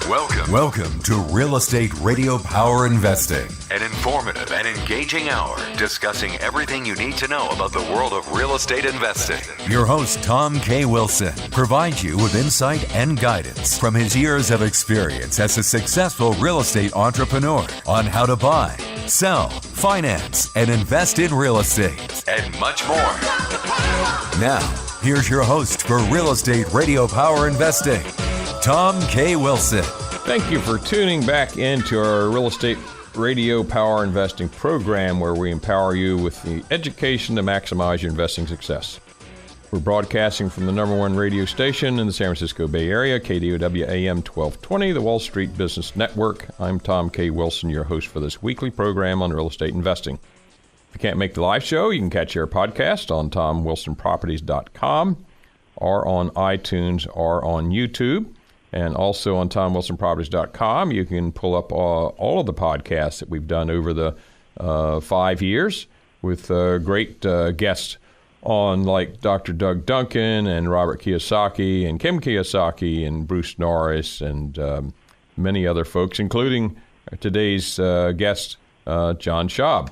Welcome to Real Estate Radio Power Investing, an informative and engaging hour discussing everything you need to know about the world of real estate investing. Your host, Tom K. Wilson, provides you with insight and guidance from his years of experience as a successful real estate entrepreneur on how to buy, sell, finance, and invest in real estate, and much more. Now, here's your host for Real Estate Radio Power Investing, Tom K. Wilson. Thank you for tuning back into our Real Estate Radio Power Investing program, where we empower you with the education to maximize your investing success. We're broadcasting from the #1 radio station in the San Francisco Bay Area, KDOW AM 1220, the Wall Street Business Network. I'm Tom K. Wilson, your host for this weekly program on real estate investing. If you can't make the live show, you can catch our podcast on TomWilsonProperties.com or on iTunes or on YouTube. And also on TomWilsonProperties.com, you can pull up all of the podcasts that we've done over the 5 years with great guests on, like Dr. Doug Duncan and Robert Kiyosaki and Kim Kiyosaki and Bruce Norris and many other folks, including today's guest, John Schaub.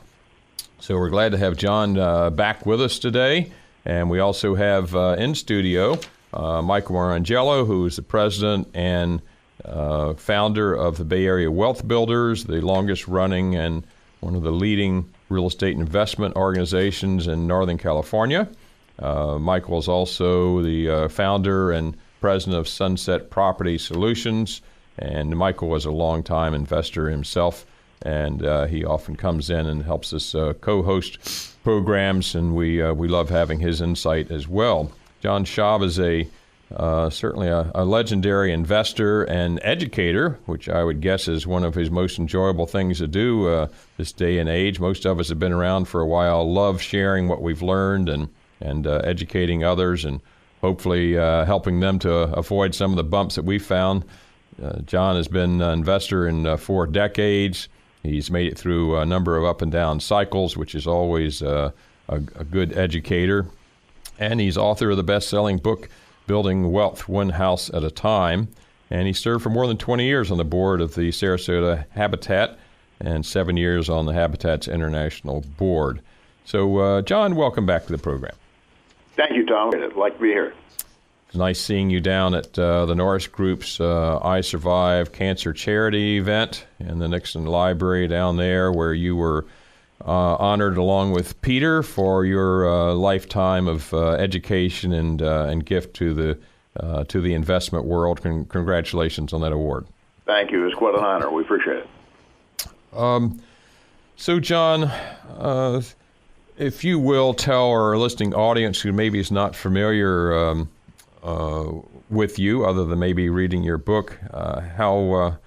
So we're glad to have John back with us today. And we also have in studio Michael Marangelo, who is the president and founder of the Bay Area Wealth Builders, the longest running and one of the leading real estate investment organizations in Northern California. Michael is also the founder and president of Sunset Property Solutions, and Michael was a longtime investor himself, and he often comes in and helps us co-host programs, and we love having his insight as well. John Schaub is certainly a legendary investor and educator, which I would guess is one of his most enjoyable things to do this day and age. Most of us have been around for a while, love sharing what we've learned and educating others and hopefully helping them to avoid some of the bumps that we found. John has been an investor in 4 decades. He's made it through a number of up and down cycles, which is always a good educator. And he's author of the best-selling book, Building Wealth One House at a Time. And he served for more than 20 years on the board of the Sarasota Habitat and 7 years on the Habitat's International Board. So, John, welcome back to the program. Thank you, Tom. I'd like to be here. It's nice seeing you down at the Norris Group's I Survive Cancer Charity event in the Nixon Library down there, where you were honored along with Peter for your lifetime of education and gift to the investment world. Congratulations on that award. Thank you. It's quite an honor. We appreciate it. So, John, if you will tell our listening audience who maybe is not familiar with you, other than maybe reading your book, how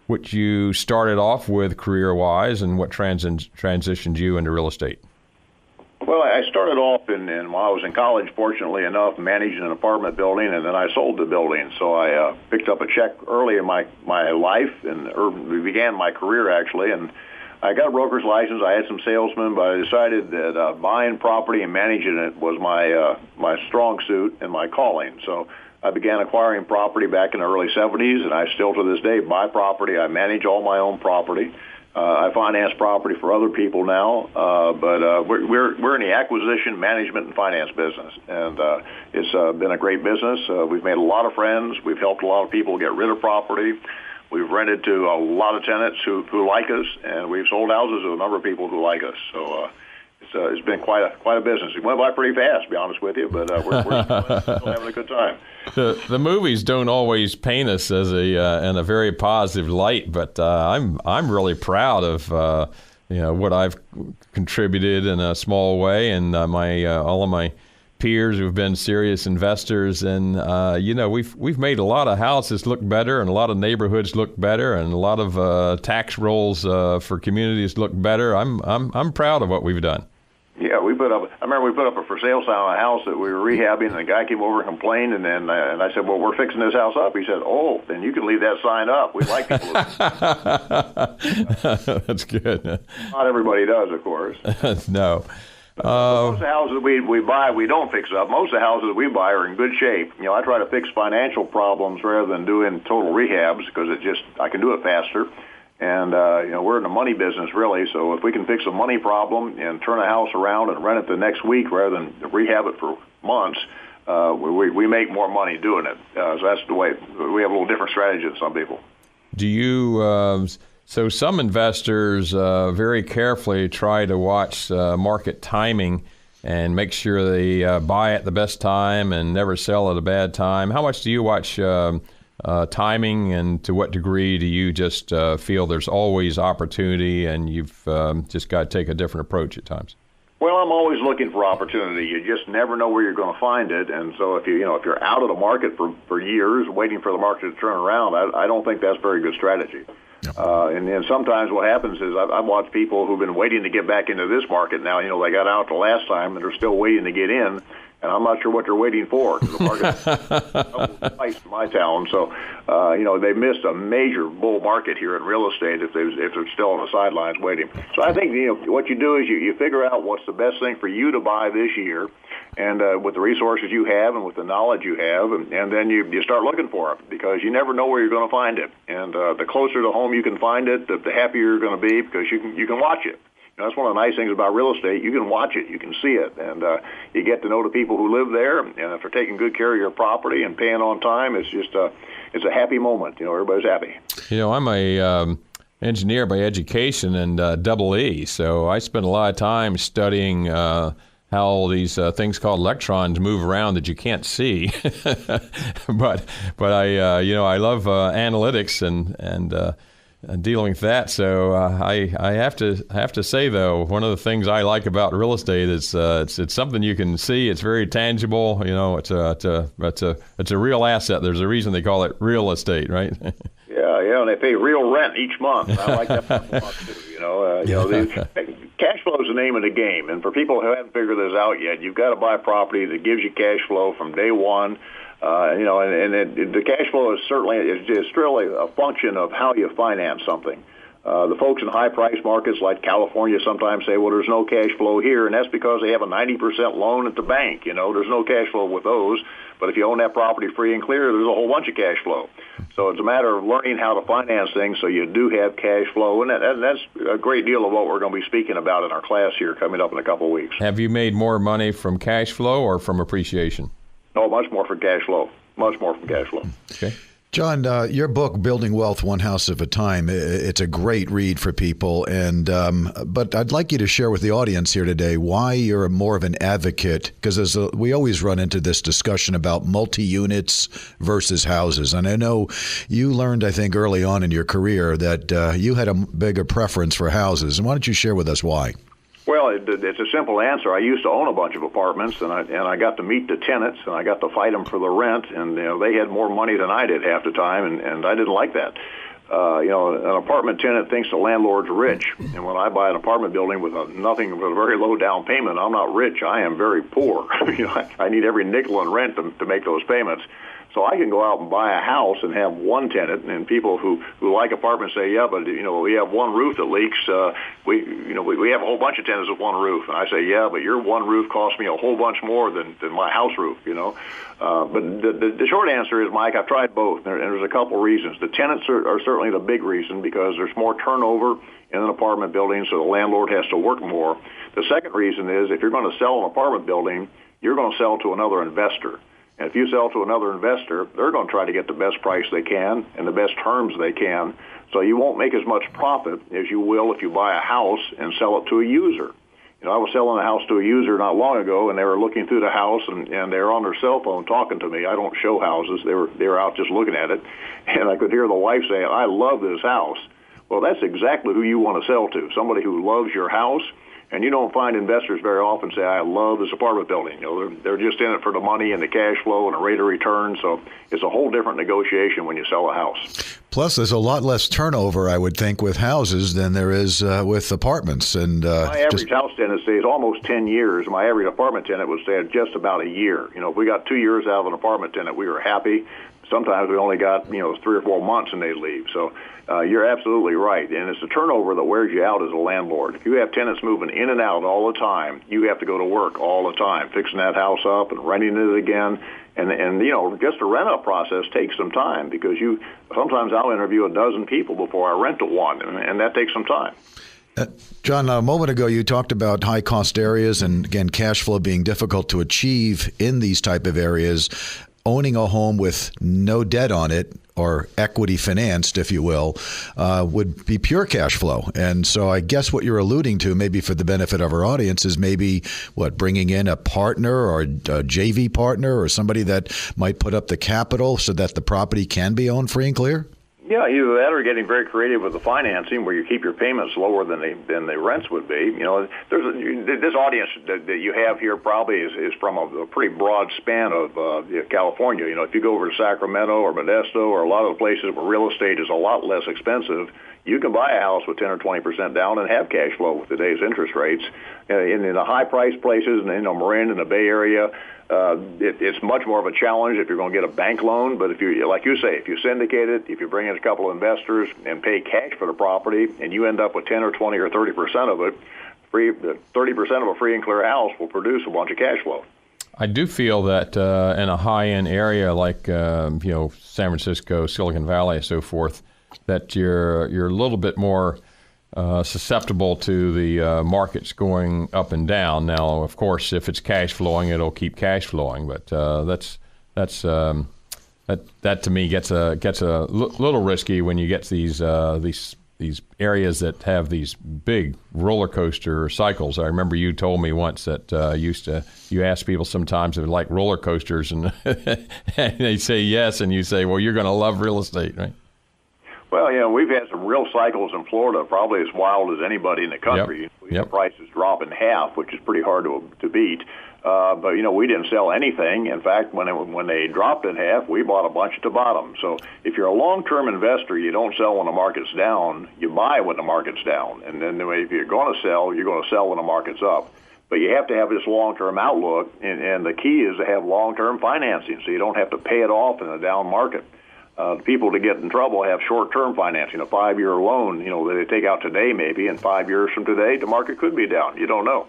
what you started off with career-wise and what transitioned you into real estate. Well, I started off when I was in college, fortunately enough, managing an apartment building, and then I sold the building. So I picked up a check early in my life, and began my career, actually, and I got a broker's license. I had some salesmen, but I decided that buying property and managing it was my strong suit and my calling. So I began acquiring property back in the early 70s, and I still to this day buy property. I manage all my own property. I finance property for other people now, but we're in the acquisition, management, and finance business, and it's been a great business. We've made a lot of friends. We've helped a lot of people get rid of property. We've rented to a lot of tenants who like us, and we've sold houses to a number of people who like us. So it's been quite a business. It went by pretty fast, to be honest with you, but we're still having a good time. The movies don't always paint us as in a very positive light, but I'm really proud of what I've contributed in a small way, and all of my peers who've been serious investors, and we've made a lot of houses look better, and a lot of neighborhoods look better, and a lot of tax rolls for communities look better. I'm proud of what we've done. Yeah, I remember we put up a for sale sign on a house that we were rehabbing, and the guy came over and complained, and then and I said, well, we're fixing this house up. He said, oh, then you can leave that sign up. We like people. That's good. Not everybody does, of course. No. Most of the houses we buy, we don't fix up. Most of the houses that we buy are in good shape. I try to fix financial problems rather than doing total rehabs because I can do it faster. And, we're in the money business, really. So if we can fix a money problem and turn a house around and rent it the next week rather than rehab it for months, we make more money doing it. So that's the way. We have a little different strategy than some people. Do you... So some investors very carefully try to watch market timing and make sure they buy at the best time and never sell at a bad time. How much do you watch timing, and to what degree do you just feel there's always opportunity and you've just got to take a different approach at times? Well, I'm always looking for opportunity. You just never know where you're going to find it, and so if you're out of the market for years waiting for the market to turn around, I don't think that's a very good strategy. And sometimes what happens is I've watched people who've been waiting to get back into this market now. They got out the last time and they're still waiting to get in, and I'm not sure what they're waiting for because the market's twice in my town. So, they missed a major bull market here in real estate if they're still on the sidelines waiting. So I think what you do is you figure out what's the best thing for you to buy this year, and with the resources you have and with the knowledge you have, and then you start looking for it because you never know where you're going to find it. And the closer to home you can find it, the happier you're going to be because you can watch it. That's one of the nice things about real estate. You can watch it, you can see it, and you get to know the people who live there. And if they're taking good care of your property and paying on time, it's just it's a happy moment. Everybody's happy. I'm a engineer by education and double E, so I spend a lot of time studying how these things called electrons move around that you can't see. but I love analytics and dealing with that. So I have to say, though, one of the things I like about real estate is it's something you can see. It's very tangible. It's a real asset. There's a reason they call it real estate, right? Yeah, and they pay real rent each month. I like that a lot too. Cash flow is the name of the game, and for people who haven't figured this out yet, you've got to buy property that gives you cash flow from day one. The cash flow is just really a function of how you finance something. The folks in high-price markets like California sometimes say, well, there's no cash flow here, and that's because they have a 90% loan at the bank. There's no cash flow with those. But if you own that property free and clear, there's a whole bunch of cash flow. So it's a matter of learning how to finance things so you do have cash flow, and that's a great deal of what we're going to be speaking about in our class here coming up in a couple of weeks. Have you made more money from cash flow or from appreciation? No, much more from cash flow. Much more from cash flow. Okay. John, your book, Building Wealth One House at a Time, it's a great read for people. But I'd like you to share with the audience here today why you're more of an advocate, because we always run into this discussion about multi-units versus houses. And I know you learned, I think, early on in your career that you had a bigger preference for houses. And why don't you share with us why? Well, it's a simple answer. I used to own a bunch of apartments, and I got to meet the tenants, and I got to fight them for the rent, and they had more money than I did half the time, and I didn't like that. An apartment tenant thinks the landlord's rich, and when I buy an apartment building with nothing but a very low down payment, I'm not rich. I am very poor. I need every nickel in rent to make those payments. So I can go out and buy a house and have one tenant, and people who like apartments say, yeah, but we have one roof that leaks. We have a whole bunch of tenants with one roof, and I say, yeah, but your one roof costs me a whole bunch more than my house roof. But the short answer is, Mike, I've tried both, and there's a couple reasons. The tenants are certainly the big reason because there's more turnover in an apartment building, so the landlord has to work more. The second reason is if you're going to sell an apartment building, you're going to sell to another investor. And if you sell to another investor, they're going to try to get the best price they can and the best terms they can. So you won't make as much profit as you will if you buy a house and sell it to a user. I was selling a house to a user not long ago, and they were looking through the house, and they were on their cell phone talking to me. I don't show houses. They were out just looking at it. And I could hear the wife saying, I love this house. Well, that's exactly who you want to sell to, somebody who loves your house. And you don't find investors very often say, I love this apartment building. They're just in it for the money and the cash flow and the rate of return. So it's a whole different negotiation when you sell a house. Plus, there's a lot less turnover, I would think, with houses than there is with apartments. And my average house tenant stays almost 10 years. My average apartment tenant would stay just about a year. If we got 2 years out of an apartment tenant, we were happy. sometimes we only got 3 or 4 months and they leave. So you're absolutely right, and it's the turnover that wears you out as a landlord. If you have tenants moving in and out all the time, you have to go to work all the time, fixing that house up and renting it again. And just the rent-up process takes some time, because sometimes I'll interview a dozen people before I rent to one, and that takes some time. John, a moment ago you talked about high-cost areas and, again, cash flow being difficult to achieve in these type of areas. Owning a home with no debt on it, or equity financed, if you will, would be pure cash flow. And so I guess what you're alluding to, maybe for the benefit of our audience, is maybe bringing in a partner or a JV partner or somebody that might put up the capital so that the property can be owned free and clear? Yeah, either that or getting very creative with the financing, where you keep your payments lower than the rents would be. This audience that you have here probably is from a pretty broad span of California. If you go over to Sacramento or Modesto or a lot of the places where real estate is a lot less expensive, you can buy a house with 10 or 20% down and have cash flow with today's interest rates. In the high-priced places, Marin in the Bay Area, it's much more of a challenge if you're going to get a bank loan. But if you syndicate it, if you bring in a couple of investors and pay cash for the property, and you end up with 10 or 20 or 30% of it, 30% of a free and clear house will produce a bunch of cash flow. I do feel that in a high-end area like San Francisco, Silicon Valley, and so forth, that you're a little bit more susceptible to the markets going up and down. Now, of course, if it's cash flowing, it'll keep cash flowing. But that to me gets a little risky when you get these areas that have these big roller coaster cycles. I remember you told me once that you ask people sometimes if they like roller coasters, and and they say yes, and you say, well, you're going to love real estate, right? Well, we've had some real cycles in Florida, probably as wild as anybody in the country. Yep. Prices drop in half, which is pretty hard to beat. But we didn't sell anything. In fact, when they dropped in half, we bought a bunch at the bottom. So if you're a long-term investor, you don't sell when the market's down. You buy when the market's down. And then if you're going to sell, you're going to sell when the market's up. But you have to have this long-term outlook, and the key is to have long-term financing, so you don't have to pay it off in a down market. People to get in trouble have short-term financing, a 5-year loan, that they take out today maybe, and 5 years from today, the market could be down. You don't know.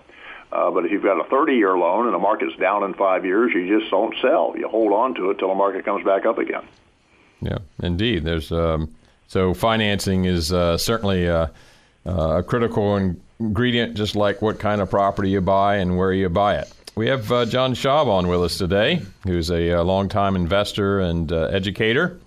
But if you've got a 30-year loan and the market's down in 5 years, you just don't sell. You hold on to it till the market comes back up again. Yeah, indeed. There's so financing is certainly a critical ingredient, just like what kind of property you buy and where you buy it. We have John Schaub on with us today, who's a longtime investor and educator.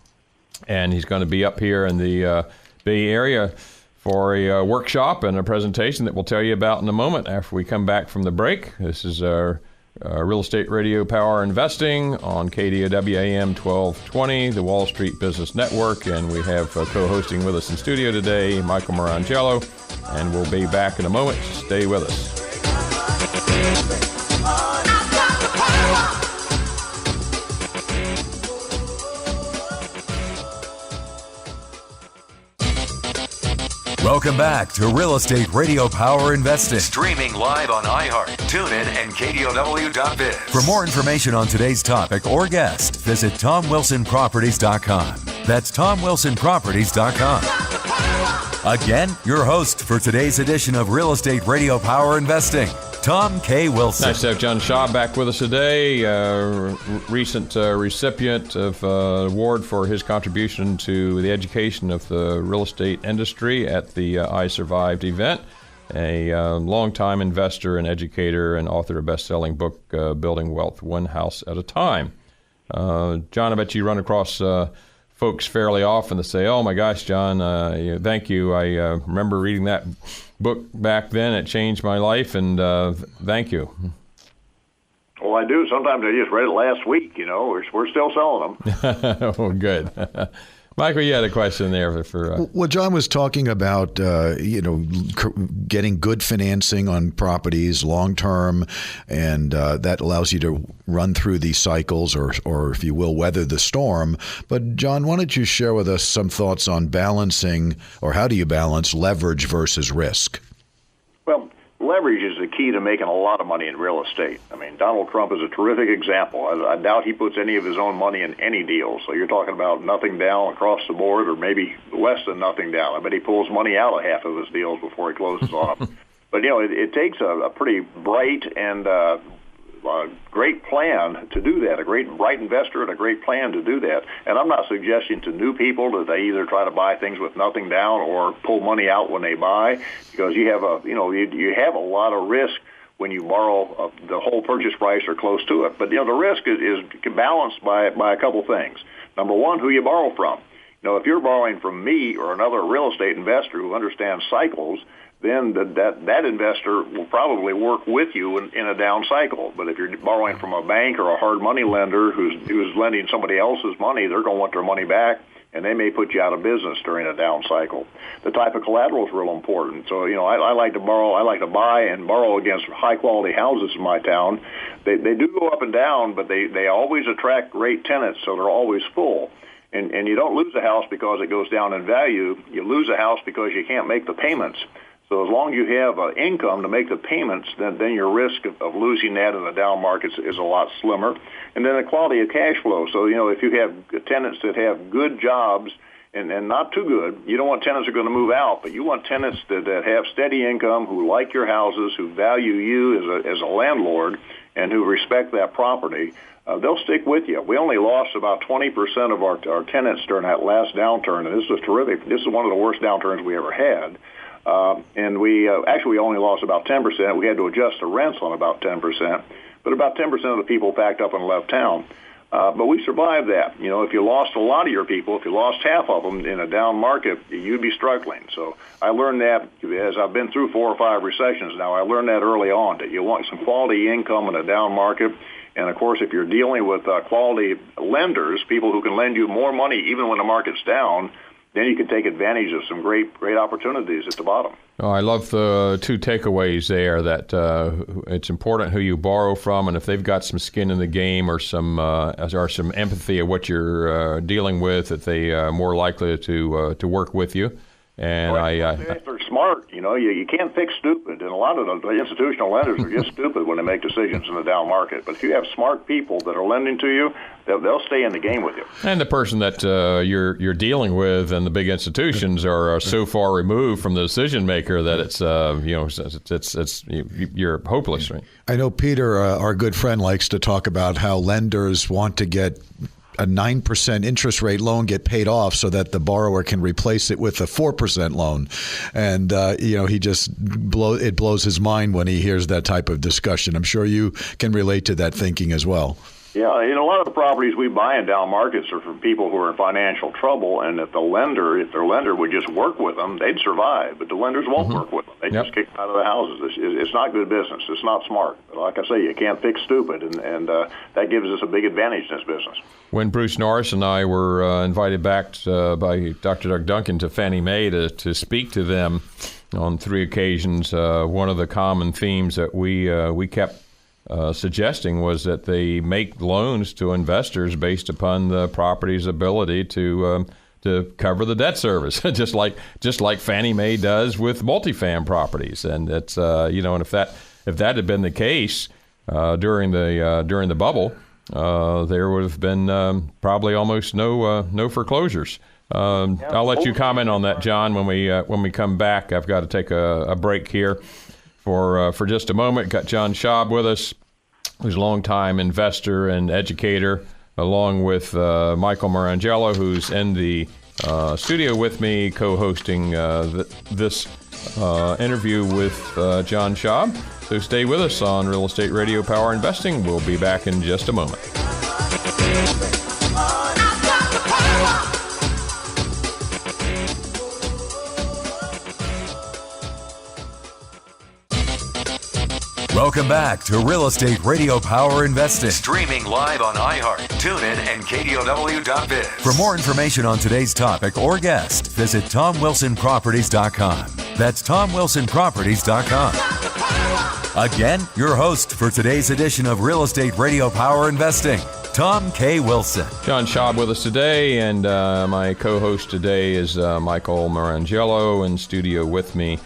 And he's going to be up here in the Bay Area for a workshop and a presentation that we'll tell you about in a moment after we come back from the break. This is our Real Estate Radio Power Investing on KDOW AM 1220, the Wall Street Business Network. And we have co-hosting with us in studio today, Michael Marangello. And we'll be back in a moment. Stay with us. Welcome back to Real Estate Radio Power Investing. Streaming live on iHeart, TuneIn, and KDOW.biz. For more information on today's topic or guest, visit TomWilsonProperties.com. That's TomWilsonProperties.com. Again, your host for today's edition of Real Estate Radio Power Investing, Tom K. Wilson. Nice to have John Schaub back with us today, recent recipient of an award for his contribution to the education of the real estate industry at the I Survived event, a longtime investor and educator and author of a best-selling book, Building Wealth One House at a Time. John, I bet you run across folks fairly often that say, oh my gosh, John, thank you. I remember reading that book back then. It changed my life, and thank you. Well, I do. Sometimes I just read it last week. We're still selling them. Oh, good. Michael, you had a question there for. Well, John was talking about getting good financing on properties long term, and that allows you to run through these cycles, or if you will, weather the storm. But John, why don't you share with us some thoughts on balancing, or how do you balance leverage versus risk? Well, leverage is the key to making a lot of money in real estate. I mean, Donald Trump is a terrific example. I doubt he puts any of his own money in any deal. So you're talking about nothing down across the board, or maybe less than nothing down. I bet he pulls money out of half of his deals before he closes on them. But, it takes a pretty bright and great plan to do that, a great bright investor and a great plan to do that. And I'm not suggesting to new people that they either try to buy things with nothing down or pull money out when they buy, because you have you have a lot of risk when you borrow the whole purchase price or close to it. But the risk is balanced by a couple things. Number one, who you borrow from. If you're borrowing from me or another real estate investor who understands cycles, then that investor will probably work with you in a down cycle. But if you're borrowing from a bank or a hard money lender who's lending somebody else's money, they're going to want their money back, and they may put you out of business during a down cycle. The type of collateral is real important. So, I like to borrow. I like to buy and borrow against high-quality houses in my town. They do go up and down, but they always attract great tenants, so they're always full. And you don't lose a house because it goes down in value. You lose a house because you can't make the payments. So as long as you have income to make the payments, then your risk of losing that in the down markets is a lot slimmer. And then the quality of cash flow. So, if you have tenants that have good jobs and not too good, you don't want tenants that are going to move out, but you want tenants that have steady income, who like your houses, who value you as a landlord, and who respect that property. They'll stick with you. We only lost about 20% of our tenants during that last downturn, and this was terrific. This is one of the worst downturns we ever had. And we only lost about 10%. We had to adjust the rents on about 10%, but about 10% of the people packed up and left town. But we survived that. If you lost a lot of your people, if you lost half of them in a down market, you'd be struggling. So I learned that as I've been through 4 or 5 recessions now. I learned that early on, that you want some quality income in a down market. And, of course, if you're dealing with quality lenders, people who can lend you more money even when the market's down, then you can take advantage of some great opportunities at the bottom. Oh, I love the 2 takeaways there, that it's important who you borrow from, and if they've got some skin in the game or some empathy of what you're dealing with, that they are more likely to work with you. And if they're smart, you can't fix stupid, and a lot of the institutional lenders are just stupid when they make decisions in the down market. But if you have smart people that are lending to you, they'll stay in the game with you. And the person that you're dealing with and the big institutions are so far removed from the decision maker that you're hopeless. Right? I know Peter, our good friend, likes to talk about how lenders want to get a 9% interest rate loan get paid off so that the borrower can replace it with a 4% loan. And, he just it blows his mind when he hears that type of discussion. I'm sure you can relate to that thinking as well. Yeah, a lot of the properties we buy in down markets are from people who are in financial trouble, and if their lender would just work with them, they'd survive. But the lenders won't work with them. They just kick them out of the houses. It's not good business. It's not smart. But like I say, you can't fix stupid, and that gives us a big advantage in this business. When Bruce Norris and I were invited back by Dr. Doug Duncan to Fannie Mae to speak to them on 3 occasions, one of the common themes that we kept suggesting was that they make loans to investors based upon the property's ability to cover the debt service, just like Fannie Mae does with multifam properties. And it's and if that had been the case during the bubble, there would have been probably almost no foreclosures. I'll let you comment on that, John, when we come back. I've got to take a break here for just a moment. Got John Schaub with us, who's a longtime investor and educator, along with Michael Marangelo, who's in the studio with me, co-hosting this interview with John Schaub. So stay with us on Real Estate Radio Power Investing. We'll be back in just a moment. Welcome back to Real Estate Radio Power Investing. Streaming live on iHeart, TuneIn, and KDOW.biz. For more information on today's topic or guest, visit TomWilsonProperties.com. That's TomWilsonProperties.com. Again, your host for today's edition of Real Estate Radio Power Investing, Tom K. Wilson. John Schaub with us today, and my co-host today is Michael Marangelo in studio with me.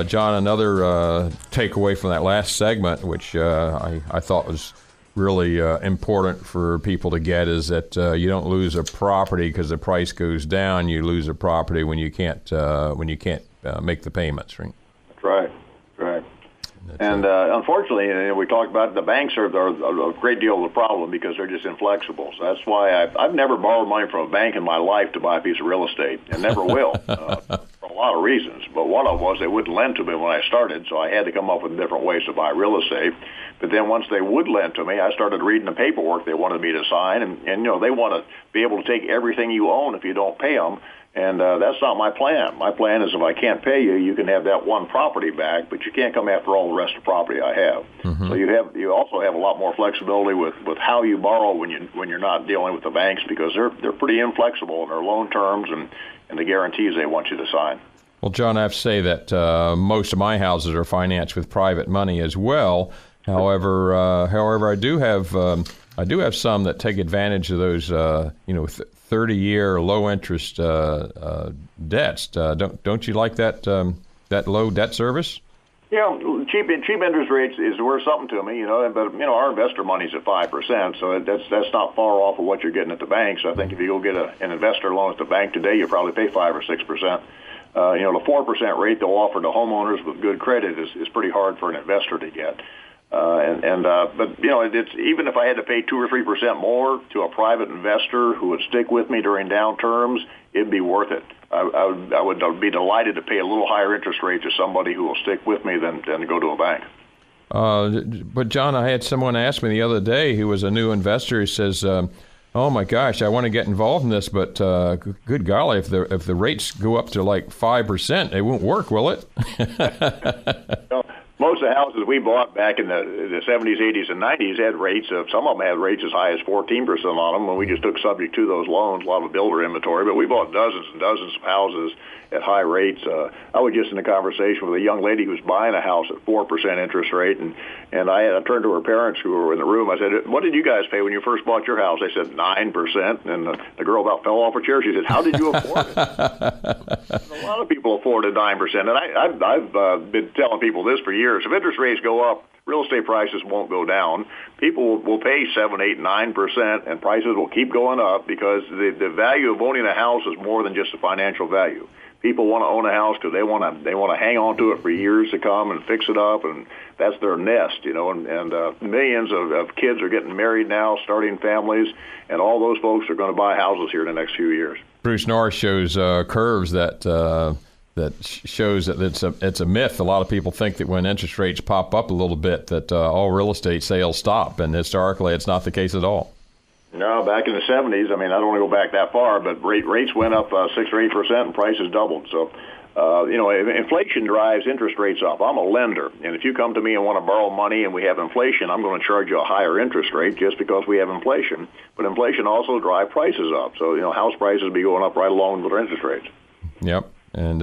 John, another takeaway from that last segment, which I thought was really important for people to get, is that you don't lose a property because the price goes down. You lose a property when you can't make the payments, right? That's right. Right. And unfortunately, we talked about the banks are a great deal of the problem because they're just inflexible. So that's why I've never borrowed money from a bank in my life to buy a piece of real estate, and never will, for a lot of reasons. But one of them was they wouldn't lend to me when I started, so I had to come up with different ways to buy real estate. But then once they would lend to me, I started reading the paperwork they wanted me to sign, and they want to be able to take everything you own if you don't pay them. And that's not my plan. My plan is if I can't pay you, you can have that one property back, but you can't come after all the rest of the property I have. Mm-hmm. So you also have a lot more flexibility with how you borrow when you're not dealing with the banks, because they're pretty inflexible in their loan terms and the guarantees they want you to sign. Well, John, I have to say that most of my houses are financed with private money as well. However, I do have some that take advantage of those 30-year low-interest debts. Don't you like that low debt service? Yeah, cheap interest rates is worth something to me, but our investor money's at 5%, so that's not far off of what you're getting at the bank. So I think if you go get an investor loan at the bank today, you probably pay 5 or 6%. The 4% rate they'll offer to homeowners with good credit is pretty hard for an investor to get. But it's even if I had to pay 2 or 3% more to a private investor who would stick with me during down terms, it'd be worth it. I would be delighted to pay a little higher interest rate to somebody who will stick with me than to go to a bank. But John, I had someone ask me the other day who was a new investor. He says, "Oh my gosh, I want to get involved in this, but good golly, if the rates go up to like 5%, it won't work, will it?" Most of the houses we bought back in the 70s, 80s, and 90s had rates some of them had rates as high as 14% on them when we just took subject to those loans, a lot of builder inventory. But we bought dozens and dozens of houses at high rates. I was just in a conversation with a young lady who was buying a house at 4% interest rate, and I turned to her parents who were in the room. I said, "What did you guys pay when you first bought your house?" They said 9%, and the girl about fell off her chair. She said, "How did you afford it?" A lot of people afforded 9%, and I've been telling people this for years. If interest rates go up, real estate prices won't go down. People will pay 7, 8, 9%, and prices will keep going up because the value of owning a house is more than just a financial value. People want to own a house because they want to hang on to it for years to come and fix it up, and that's their nest, And millions of kids are getting married now, starting families, and all those folks are going to buy houses here in the next few years. Bruce Norris shows curves that shows that it's a myth. A lot of people think that when interest rates pop up a little bit that all real estate sales stop, and historically it's not the case at all. No, back in the 70s, I don't want to go back that far, but rates went up 6 or 8% and prices doubled. So, inflation drives interest rates up. I'm a lender, and if you come to me and want to borrow money and we have inflation, I'm going to charge you a higher interest rate just because we have inflation. But inflation also drives prices up. So, house prices will be going up right along with our interest rates. Yep. And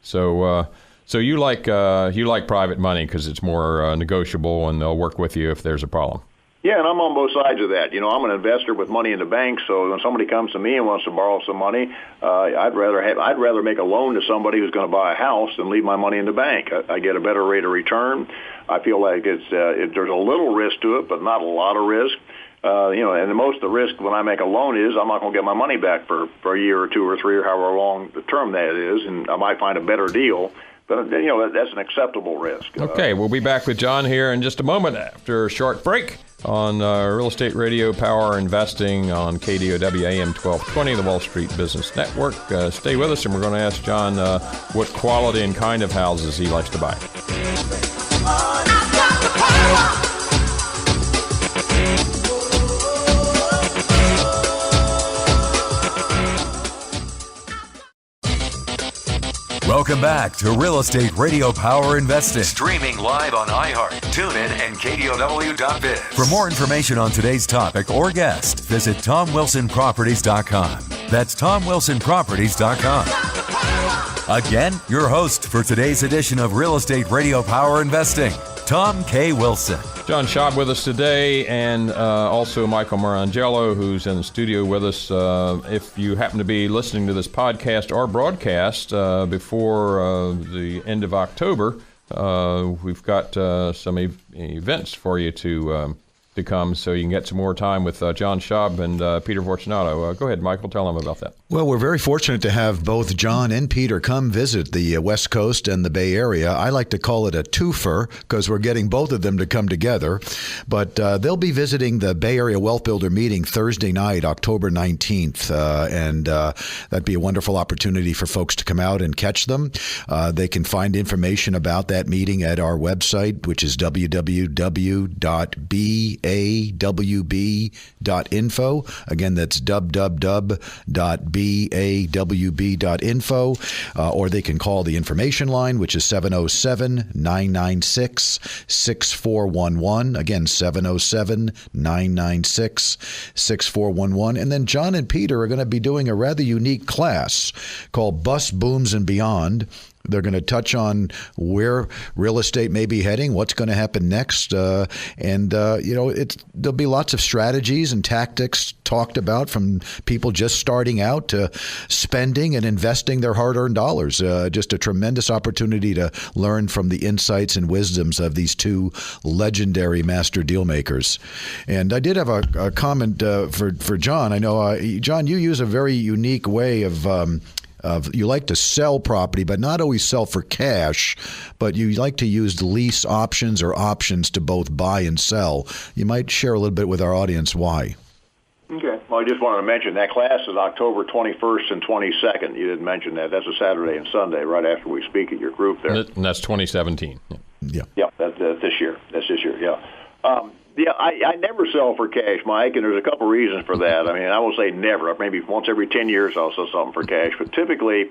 so you like private money because it's more negotiable, and they'll work with you if there's a problem. Yeah, and I'm on both sides of that. I'm an investor with money in the bank, so when somebody comes to me and wants to borrow some money, I'd rather make a loan to somebody who's going to buy a house than leave my money in the bank. I get a better rate of return. I feel like there's a little risk to it, but not a lot of risk. And the most of the risk when I make a loan is I'm not going to get my money back for a year or 2 or 3 or however long the term that is, and I might find a better deal. But, that's an acceptable risk. Okay, we'll be back with John here in just a moment after a short break on Real Estate Radio Power Investing on KDOW AM 1220, the Wall Street Business Network. Stay with us, and we're going to ask John what quality and kind of houses he likes to buy. Welcome back to Real Estate Radio Power Investing. Streaming live on iHeart, TuneIn, and KDOW.biz. For more information on today's topic or guest, visit TomWilsonProperties.com. That's TomWilsonProperties.com. Again, your host for today's edition of Real Estate Radio Power Investing, Tom K. Wilson. John Schaub with us today, and also Michael Marangelo, who's in the studio with us. If you happen to be listening to this podcast or broadcast before the end of October, we've got some events for you to come, so you can get some more time with John Schaub and Peter Fortunato. Go ahead, Michael, tell them about that. Well, we're very fortunate to have both John and Peter come visit the West Coast and the Bay Area. I like to call it a twofer because we're getting both of them to come together. But they'll be visiting the Bay Area Wealth Builder meeting Thursday night, October 19th. And that'd be a wonderful opportunity for folks to come out and catch them. They can find information about that meeting at our website, which is www.bawb.info. Again, that's www.bawb.info, or they can call the information line, which is 707-996-6411. Again, 707-996-6411. And then John and Peter are going to be doing a rather unique class called Bust, Booms, and Beyond. They're going to touch on where real estate may be heading, what's going to happen next, there'll be lots of strategies and tactics talked about, from people just starting out to spending and investing their hard-earned dollars. Just a tremendous opportunity to learn from the insights and wisdoms of these two legendary master deal makers. And I did have a comment for John. I know, John, you use a very unique way of you like to sell property, but not always sell for cash, but you like to use lease options or options to both buy and sell. You might share a little bit with our audience why. Okay. Well, I just wanted to mention that class is October 21st and 22nd. You didn't mention that. That's a Saturday and Sunday right after we speak at your group there. And that's 2017. Yeah. Yeah, that's this year. That's this year, yeah. I never sell for cash, Mike, and there's a couple reasons for that. I mean, I will say never. Maybe once every 10 years I'll sell something for cash, but typically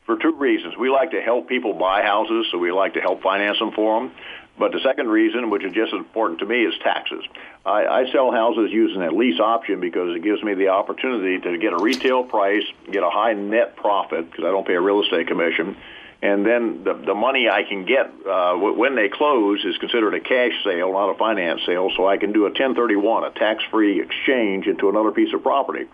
for two reasons. We like to help people buy houses, so we like to help finance them for them. But the second reason, which is just as important to me, is taxes. I sell houses using a lease option because it gives me the opportunity to get a retail price, get a high net profit because I don't pay a real estate commission, and then the money I can get when they close is considered a cash sale, not a finance sale, so I can do a 1031, a tax-free exchange into another piece of property.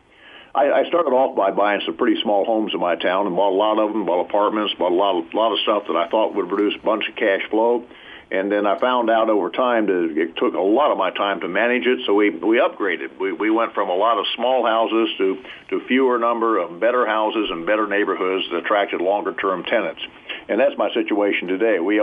I started off by buying some pretty small homes in my town and bought a lot of them, bought apartments, bought a lot of stuff that I thought would produce a bunch of cash flow. And then I found out over time that it took a lot of my time to manage it, so we upgraded. We went from a lot of small houses to fewer number of better houses and better neighborhoods that attracted longer-term tenants. And that's my situation today. We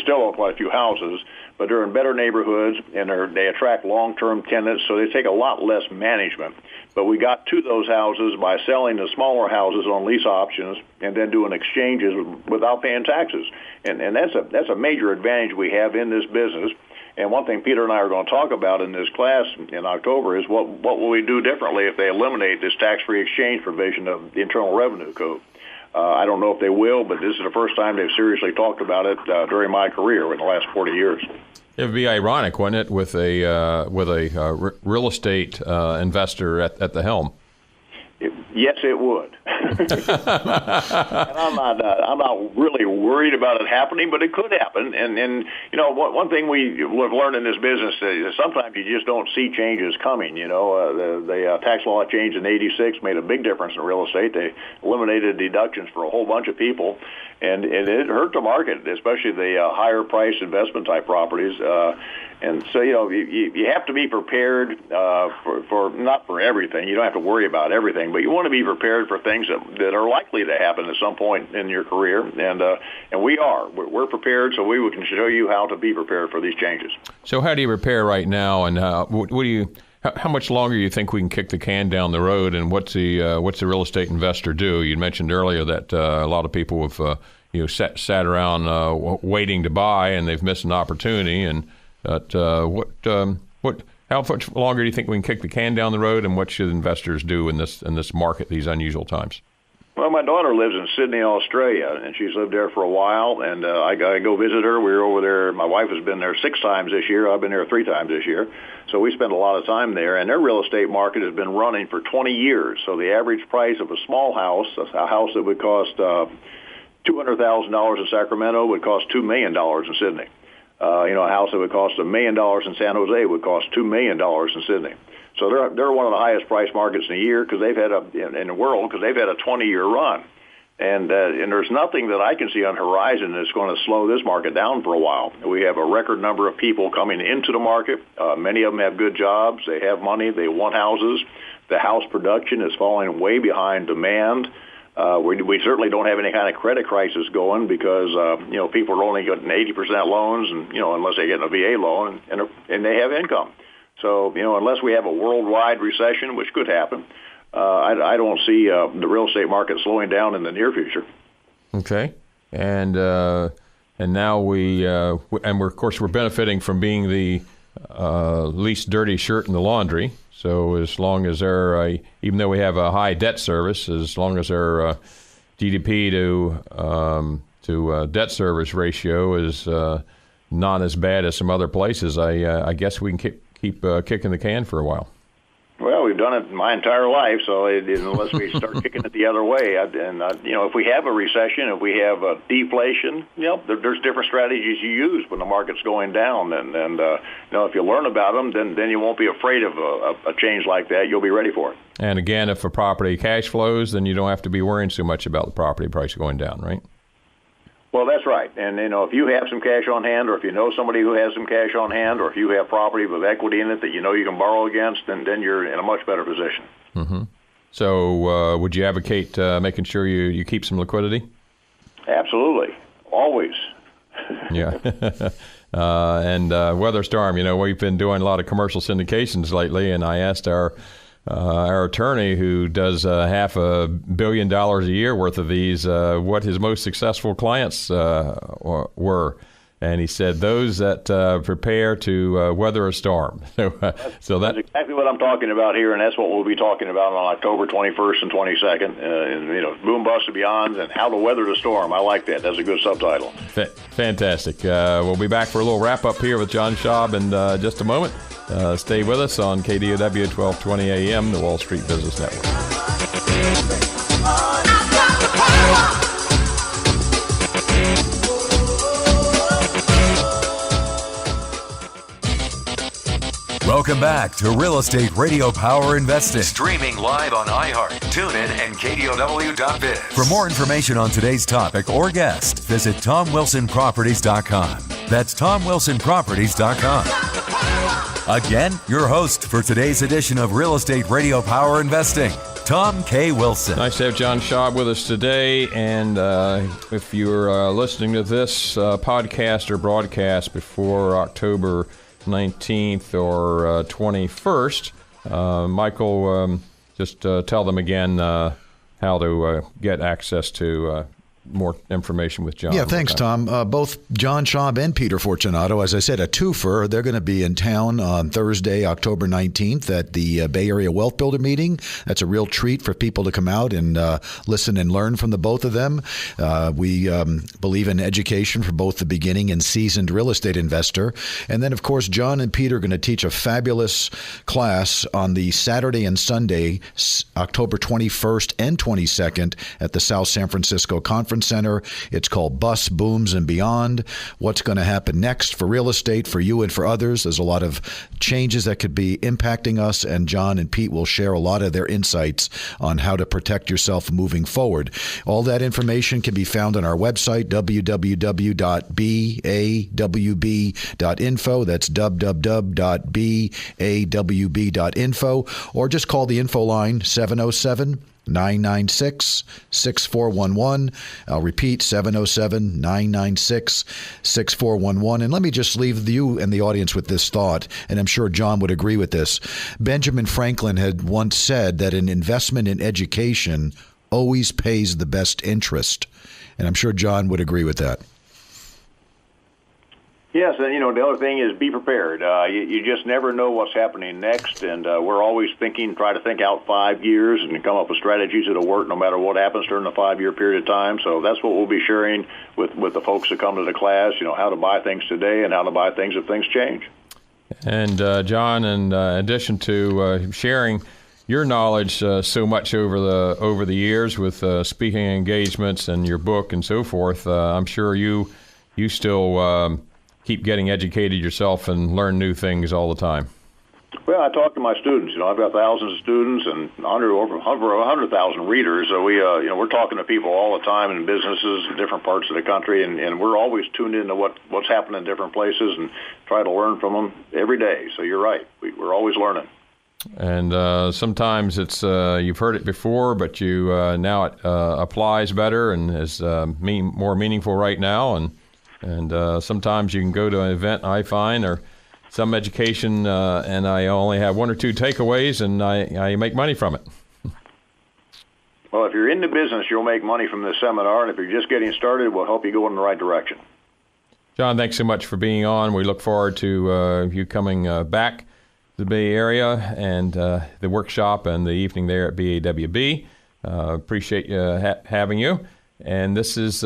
still own quite a few houses, but they're in better neighborhoods, and they attract long-term tenants, so they take a lot less management. But we got to those houses by selling the smaller houses on lease options and then doing exchanges without paying taxes. And that's a major advantage we have in this business. And one thing Peter and I are going to talk about in this class in October is what will we do differently if they eliminate this tax-free exchange provision of the Internal Revenue Code. I don't know if they will, but this is the first time they've seriously talked about it during my career in the last 40 years. It would be ironic, wouldn't it, with a real estate investor at the helm? Yes, it would. And I'm not really worried about it happening, but it could happen. And one thing we've learned in this business is sometimes you just don't see changes coming. The tax law change in '86 made a big difference in real estate. They eliminated deductions for a whole bunch of people, and it hurt the market, especially the higher price investment type properties. And so, you have to be prepared for not for everything. You don't have to worry about everything, but you want to be prepared for things that are likely to happen at some point in your career. And we are. We're prepared, so we can show you how to be prepared for these changes. So how do you prepare right now, and what do you? How much longer do you think we can kick the can down the road, and what's the real estate investor do? You mentioned earlier that a lot of people have sat around waiting to buy, and they've missed an opportunity. And how much longer do you think we can kick the can down the road, and what should investors do in this market, these unusual times? Well, my daughter lives in Sydney, Australia, and she's lived there for a while, and I go visit her. We were over there. My wife has been there 6 times this year. I've been there 3 times this year. So we spend a lot of time there, and their real estate market has been running for 20 years. So the average price of a small house, a house that would cost $200,000 in Sacramento would cost $2 million in Sydney. A house that would cost $1 million in San Jose would cost $2 million in Sydney. So they're one of the highest price markets in the year because they've had in the world because they've had a 20-year run, and there's nothing that I can see on the horizon that's going to slow this market down for a while. We have a record number of people coming into the market. Many of them have good jobs. They have money. They want houses. The house production is falling way behind demand. We certainly don't have any kind of credit crisis going because people are only getting 80% loans, and unless they get a VA loan and they have income. So unless we have a worldwide recession, which could happen, I don't see the real estate market slowing down in the near future. Okay, and now we're of course we're benefiting from being the least dirty shirt in the laundry. So as long as they're, even though we have a high debt service, as long as their GDP to debt service ratio is not as bad as some other places, I guess we can keep kicking the can for a while. Well, we've done it my entire life, so unless we start kicking it the other way, if we have a recession, if we have a deflation, there's different strategies you use when the market's going down, and if you learn about them, then you won't be afraid of a change like that. You'll be ready for it. And again, if a property cash flows, then you don't have to be worrying so much about the property price going down, right? Well, that's right. And, if you have some cash on hand, or if you know somebody who has some cash on hand, or if you have property with equity in it that you can borrow against, then you're in a much better position. Mm-hmm. So would you advocate making sure you keep some liquidity? Absolutely. Always. Yeah. And Weather Storm, we've been doing a lot of commercial syndications lately, and I asked our attorney, who does $500 million a year worth of these, what his most successful clients were, and he said those that prepare to weather a storm. That's exactly what I'm talking about here, and that's what we'll be talking about on October 21st and 22nd. Boom, bust, and beyond, and how to weather the storm. I like that. That's a good subtitle. Fantastic. We'll be back for a little wrap up here with John Schaub in just a moment. Stay with us on KDOW 1220 AM, the Wall Street Business Network. Welcome back to Real Estate Radio Power Investing. Streaming live on iHeart, TuneIn, and KDOW.biz. For more information on today's topic or guest, visit TomWilsonProperties.com. That's TomWilsonProperties.com. Again, your host for today's edition of Real Estate Radio Power Investing, Tom K. Wilson. Nice to have John Schaub with us today. And if you're listening to this podcast or broadcast before October 19th or 21st, Michael, just tell them again how to get access to more information with John. Yeah, thanks, Tom. Both John Schaub and Peter Fortunato, as I said, a twofer. They're going to be in town on Thursday, October 19th at the Bay Area Wealth Builder meeting. That's a real treat for people to come out and listen and learn from the both of them. We believe in education for both the beginning and seasoned real estate investor. And then, of course, John and Peter are going to teach a fabulous class on the Saturday and Sunday, October 21st and 22nd at the South San Francisco Conference Center. It's called Bus, Booms, and Beyond. What's going to happen next for real estate, for you and for others? There's a lot of changes that could be impacting us, and John and Pete will share a lot of their insights on how to protect yourself moving forward. All that information can be found on our website, www.bawb.info. That's www.bawb.info, or just call the info line 707-996-6411. I'll repeat, 707-996-6411. And let me just leave you and the audience with this thought, and I'm sure John would agree with this. Benjamin Franklin had once said that an investment in education always pays the best interest. And I'm sure John would agree with that. Yes, and the other thing is be prepared. You just never know what's happening next, and we're always try to think out 5 years and come up with strategies that'll work no matter what happens during the 5-year period of time. So that's what we'll be sharing with the folks that come to the class, how to buy things today and how to buy things if things change. And John, in addition to sharing your knowledge so much over the years with speaking engagements and your book and so forth. I'm sure you still keep getting educated yourself and learn new things all the time. Well, I talk to my students. I've got thousands of students and over 100,000 readers. So we're talking to people all the time in businesses in different parts of the country, and we're always tuned into what's happening in different places and try to learn from them every day. So you're right. We're always learning. And sometimes it's you've heard it before, but you now it applies better and is more meaningful right now. And sometimes you can go to an event, I find, or some education, and I only have one or two takeaways, and I make money from it. Well, if you're in the business, you'll make money from this seminar, and if you're just getting started, we'll help you go in the right direction. John, thanks so much for being on. We look forward to you coming back to the Bay Area and the workshop and the evening there at BAWB. Appreciate having you. And this is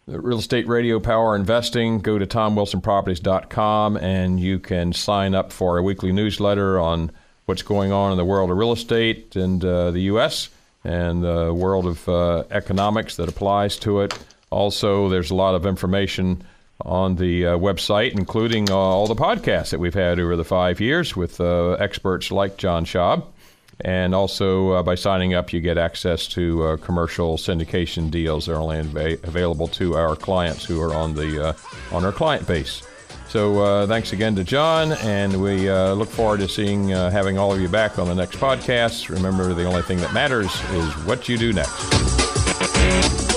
Real Estate Radio Power Investing. Go to TomWilsonProperties.com and you can sign up for a weekly newsletter on what's going on in the world of real estate and the U.S. and the world of economics that applies to it. Also, there's a lot of information on the website, including all the podcasts that we've had over the 5 years with experts like John Schaub. And also, by signing up, you get access to commercial syndication deals that are only available to our clients who are on our client base. So thanks again to John, and we look forward to having all of you back on the next podcast. Remember, the only thing that matters is what you do next.